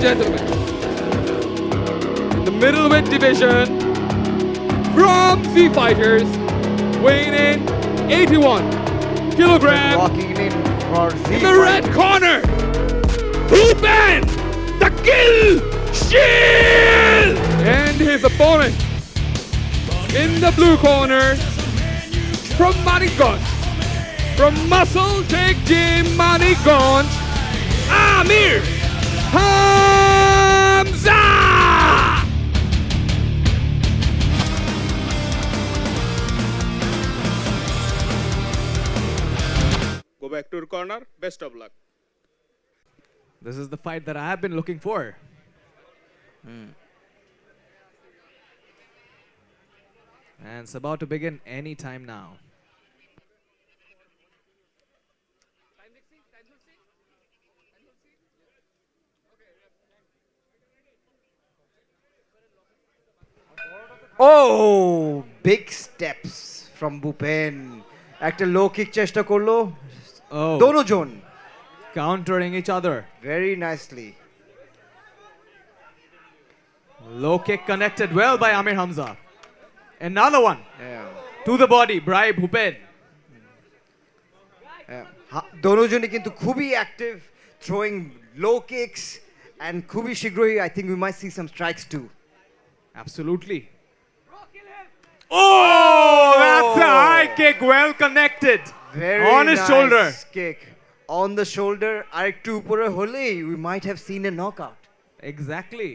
and gentlemen, in the middleweight division, from Z Fighters, weighing in 81 kilograms, Walking in for Z. in the red corner, Bhupen the Kill Shield, and his opponent in the blue corner, from Maniganj, from Muscle Take Gym Maniganj, Amir Hamza. Go back to your corner. Best of luck. This is the fight that I have been looking for. And it's about to begin any time now. Oh, big steps from Bhupen. একটা লো kick চেষ্টা করলো Oh, দোনোজন countering each other. very nicely. Low kick connected well by Amir Hamza. Another one Yeah. to the body by Bhupen. দোনোজনই কিন্তু খুবই active, throwing low kicks, and খুবই শীঘ্রই I think we might see some strikes too. Absolutely. Oh, that's a high kick, well connected. Very On his nice shoulder. kick. On the shoulder. আরেকটু উপরে হলেই we might have seen a knockout. Exactly.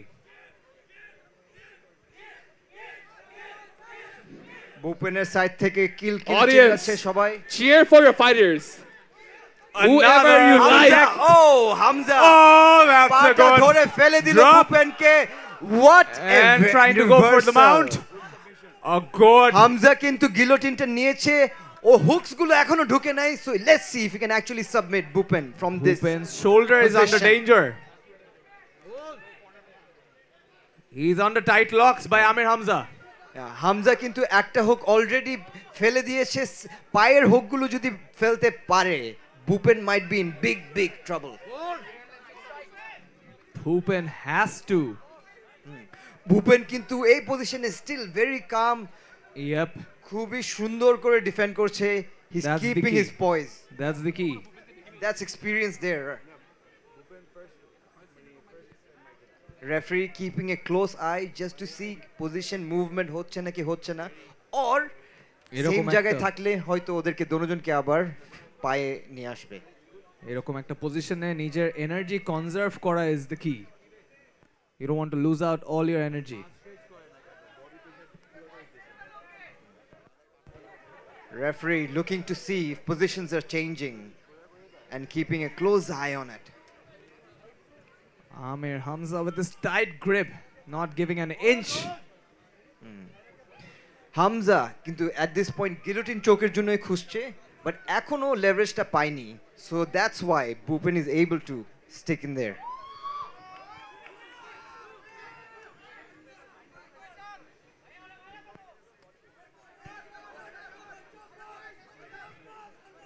ভূপেনের side থেকে kill কিল Audience. চিল্লাচ্ছে সবাই। Cheer for your fighters. Whoever Another you high like. kick. Oh, Hamza Oh, that's a পাটা good ধরে ফেলে দিল drop. ভূপেনকে। What a And trying to go for the reversal. mount. A good. Hamza কিন্তু গিলোটিনটা নিয়েছে, ও hooks গুলো এখনো ঢুকে নাই, so let's see if he can actually submit Bhupen from this. Bhupen's shoulder is under position. danger. He's under tight locks by Amir Hamza. Hamza কিন্তু একটা hook already ফেলে দিয়েছে, পায়ের হুকগুলো যদি ফেলতে পারে Bhupen might be in big trouble. Bhupen has to. Bhupen কিন্তু এই পজিশনে স্টিল ভেরি কাম, Yep, খুবই সুন্দর করে ডিফেন্ড করছে, he's That's the keeping key. his poise. that's the key. That's experience there. Referee keeping a close eye just to see position movement হচ্ছে নাকি হচ্ছে না, or এরকম সেম জায়গায় একটা- থাকলে হয়তো ওদেরকে দোনোজনকে আবার পায়ে নিয়ে আসবে। এরকম একটা পজিশনে নিজের এনার্জি কনজার্ভ করা ইজ দ্য কি। You don't want to lose out all your energy. Referee looking to see if positions are changing and keeping a close eye on it. Amir Hamza with this tight grip, not giving an inch. Hamza কিন্তু at this point guillotine চোখের জন্যই খুঁজছে, but এখনো লেভারেজটা পায়নি, so that's why Bhupen is able to stick in there.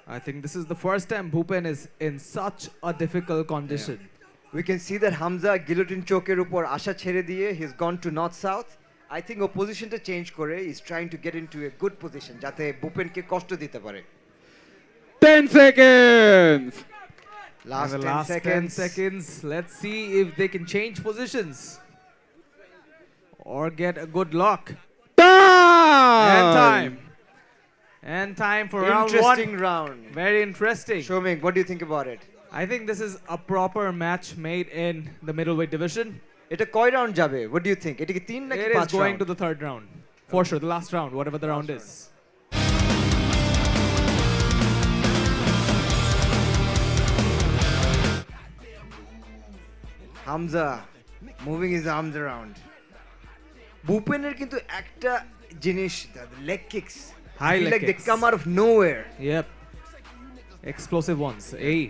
I think this is the first time Bhupen is in such a difficult condition. We can see that Hamza guillotine চোখের উপর আশা ছেড়ে দিয়ে he's gone to north south. I think ও পজিশনটা change করে is trying to get into a good position যাতে ভূপেনকে কষ্ট দিতে পারে। 10 seconds. Last And the 10 last seconds. 10 seconds. Let's see if they can change positions or get a good lock. And time. And time for round Interesting one. round. Very interesting. Shomik, what do you think about it? I think this is a proper match made in the middleweight division. এটা কয় round যাবে? What do you think? এটা কি 3 নাকি It is 5 going round? to the third round. For sure, the last round, whatever the round is. Hamza moving his arms around. ভূপেনের কিন্তু একটা জিনিস, leg kicks. High I feel leg like they kicks. come out of nowhere. Yep. Explosive ones. Hey.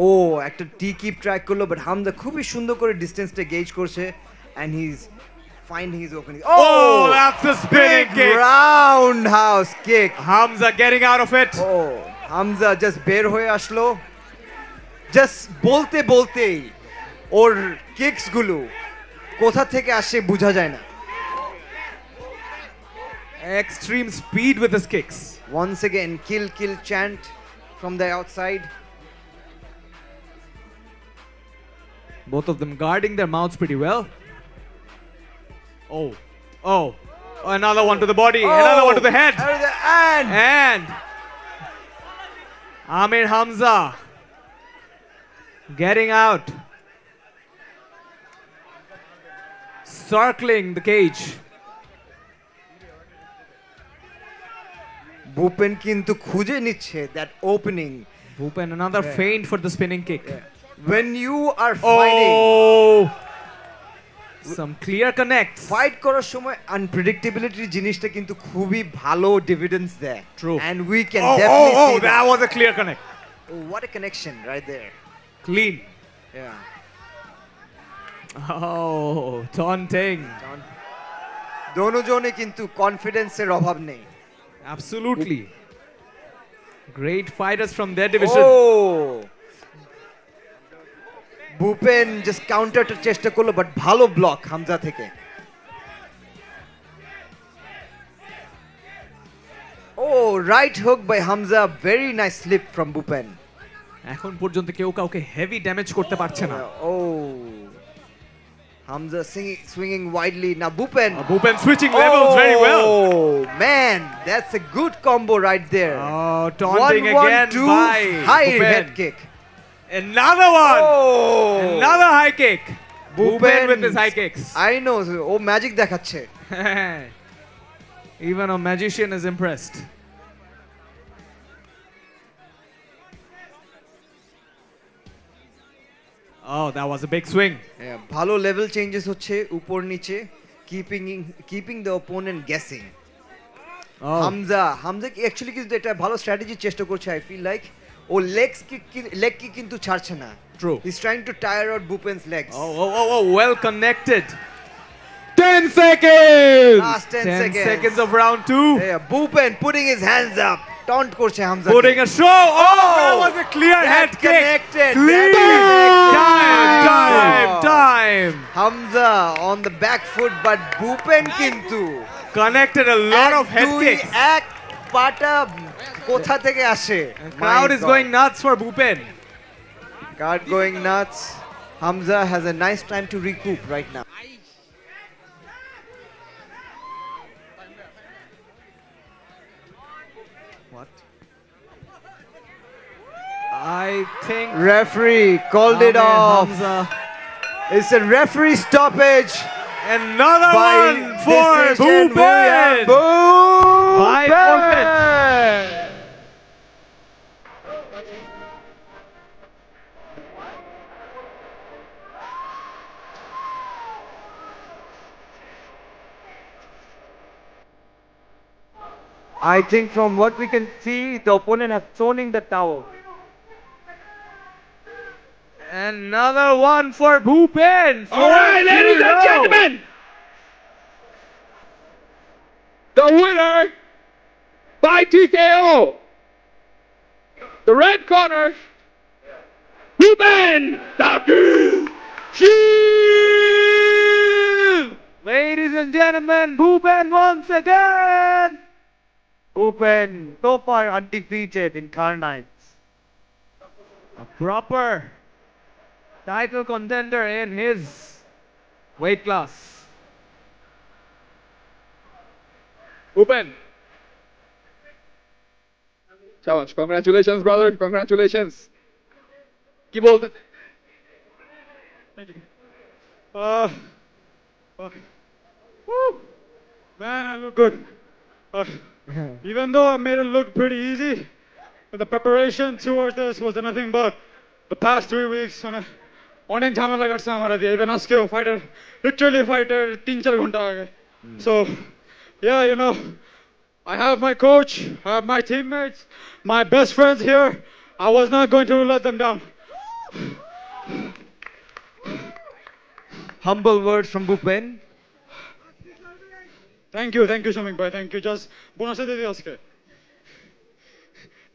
ও একটা টি keep try করলো, but Hamza খুবই সুন্দর করে ডিস্টেন্সটা gauge করছে, and he's finding his opening. Oh, that's a spinning big kick. roundhouse kick. Hamza getting out of it. Oh, Hamza just বের হয়ে আসলো, জাস্ট বলতেই ও ওর কিক্স গুলো কোথা থেকে আসে বোঝা যায় না। Extreme speed with his kicks. Once again, kill, kill chant from the outside. Both of them guarding their mouths pretty well. Oh, oh, another one to the body, another one to the head. And And Amir Hamza getting out, circling the cage. Bhupen কিন্তু খুঁজে নিচ্ছে that opening. Bhupen, another feint for the spinning kick. When you are fighting, Oh, some clear connects. Fight করার সময় আনপ্রেডিক্টেবিলিটি জিনিসটা কিন্তু খুবই ভালো dividends দেয়। True. And we can Oh, definitely oh, see oh, that was a clear connect. Oh, what a connection right there. Clean. Yeah. Oh, taunting. দোনোজনে কিন্তু কনফিডেন্সের অভাব নেই। Absolutely. Great fighters from their division. Oh! Bhupen just কাউন্টারটা চেষ্টা করলো but ভালো block Hamza থেকে। Oh, right hook by Hamza, very nice slip from Bhupen. এখন পর্যন্ত কেউ কাউকে হেভি ড্যামেজ করতে পারছে না। Oh, Hamza swinging widely. Now Bhupen. Bhupen switching levels very well. Oh man, that's a good combo right there. Oh, taunting 1-1-2, again by high Bhupen. head kick. Another one. Oh, Another high kick. Bhupen Bhupen with his high kicks. I know. Oh, magic দেখাচ্ছে. Even a magician is impressed. Oh, that was a big swing. Yeah, ভালো level changes হচ্ছে উপর নিচে, keeping the opponent guessing. Oh, Hamza actually কিন্তু এটা ভালো strategy চেষ্টা করছে। আই ফিল লাইক ও লেগ কি কিন্তু ছাড়ছে না। True. He's trying to tire out Bhupen's legs. Oh, well connected. 10 seconds. Last 10 seconds. seconds of round 2. Yeah, Bhupen putting his hands up. Taunt করছে Hamza. Putting a show. Oh, that Oh, was a clear that head kick. connected. Clean. That connected. Time. Hamza on the back foot, but Bhupen কিন্তু Connected a lot of head kicks. এক পাটা কোথা থেকে আসে? Crowd My is God. going nuts for Bhupen. Crowd going nuts. Hamza has a nice time to recoup right now. What? I think Referee called it Amir off. Hamza. It's a referee stoppage Another by one for decision. Bhupen. By Bhupen. I think from what we can see, the opponent has thrown in the towel. Another one for Bhupen. All right, ladies and gentlemen, the winner by TKO, the red corner, Bhupen Thakur Shield. Ladies and gentlemen, Bhupen once again! Bhupen, so far undefeated in Carnites. A proper title contender in his weight class. Bhupen. Challenge. Congratulations, brother. Congratulations. কি বলতে Woo! Man, I look good. Even though I made it look pretty easy, but the preparation towards this was nothing but the past 3 weeks. অনেক ঝামেলা কাটছে আমার দিয়ে even আজকেও fighter literally fighter 3-4 ঘন্টা আগে so yeah you know I have my coach, I have my teammates, my best friends here. I was not going to let them down. Humble words from Bhupen. Thank you Shamik bhai, thank you. Just bonus দিয়ে দিই আজকে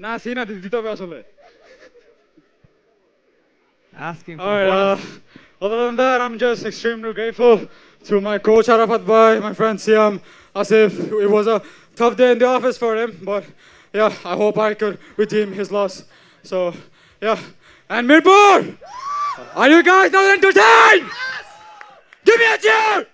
না সিনা দিতে হবে আসলে Asking for all right bonus. Other than that, I'm just extremely grateful to my coach Arafat Bhai, my friend Siam, Asif. It was a tough day in the office for him, but yeah, I hope I could redeem his loss. So yeah, and Mirpur, are you guys not entertained? Give me a cheer!